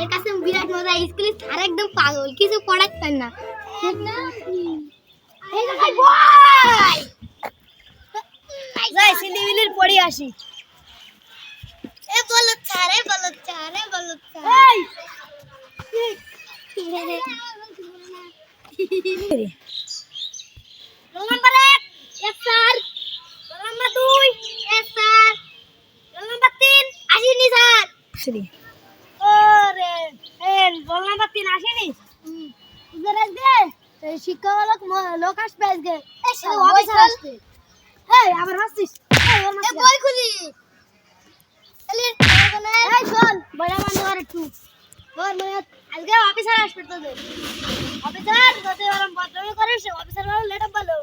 স্যারের কাছে বিরাট মজা। স্কুলে স্যার একদম পাগল, কিছু পড়াচ্ছেন না। ঠিক না? এই যে ভাই বয় যাই সিলিমিলির পড়ি আসি। এ বলো স্যার, এ বলো স্যার, এ বলো sir. Roll number 1 S sir, roll number 2 S sir, roll number 3 আসেনি স্যার। শ্রী ওরে রোল নাম্বার 3 আসেনি। উধর আজকে শিক্ষক লোক আসবে আজকে। অফিসার আসবে। এই আবার হাসছিস। এই বই খুলি। এই শোন, বড় বন্ধ কর একটু। বল মানে আজকে অফিসার আসবে তোদের। অফিসার তোদের ওরম বদনামি করিস, অফিসার বলো লেট আপ বলো।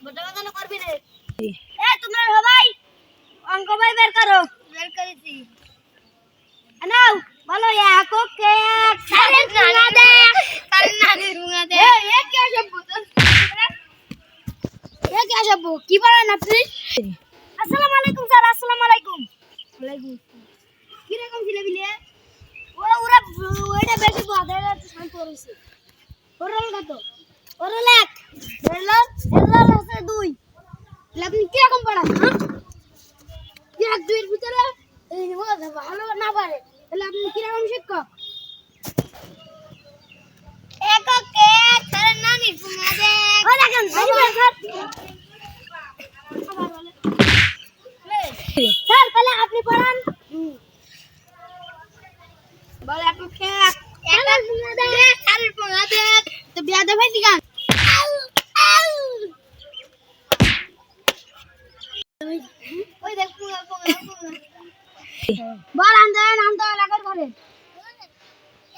বদনামি করবি রে। এই তোমরা সবাই অঙ্ক বই বের করো। বের করেছি। নাও বলো এক ওকে এক সারে রুঙা দে, সারে নানি রুঙা দে। এ কি শব্দ? এ কি শব্দ? কি বলেন আপনি? আসসালামু আলাইকুম স্যার। আসসালামু আলাইকুম। ওয়ালাইকুম। কি রকম ছিলে বিলে? ওরা ওইটা বেশি বাধা শান্ত রইছে। ওরল কত? ওরল 1, এরল আছে 2। আপনি কি রকম পড়ান? হ্যাঁ? কি 1 2 এর ভিতরে এই ভালো না পারে তাহলে আপনি কি রকম শিক্ষক? একক এক স্যার নানি রুঙা দে। ও দেখেন স্যার। স্যার তাহলে আপনি পড়ান। বল এক খেক একটা পুঙ্গা দে, স্যারের পুঙ্গা দে। তো বিয়া দে ভাই দিগান। ওই দেখ পুঙ্গা পুঙ্গা পুঙ্গা। বল আন্দাজ নাম তো লাগার ঘরে।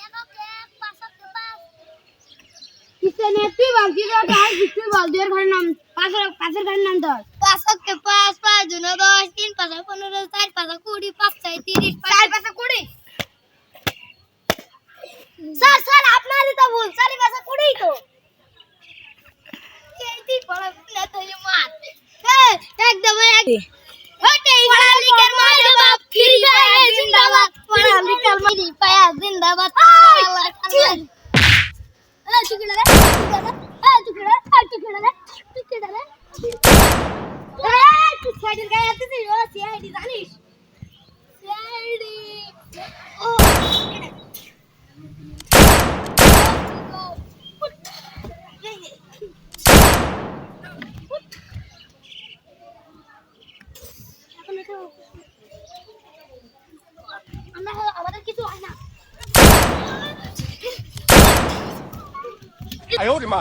একক এক পাঁচক 5। কিসে নে তুই বল কি দরকার আর তুই বল দুয়ের ঘরের নাম পাঁচের ঘরের নাম ধর। 5 কে 5 5 2 10 3 5 15 4 5 20 5 6 30 4 5 20। স্যার স্যার আপনারই তো ভুল। 4 5 20 তো। এই তুই পড়া না তো মার। এই একদম এক ওটে পড়ালিকার মারে বাপ ফিরি পায়া জিন্দাবাদ। পড়ালিকার মারি পায়া জিন্দাবাদ। এই চুকিড়া রে, এই চুকিড়া, এই চুকিড়া রে, চুকিড়া রে। এই তুই সাইডের গায়ে আসছিস ও সিআইডি জানিস? সিআইডি ও আমাদের কিছু হয় না। 哎呦我的妈！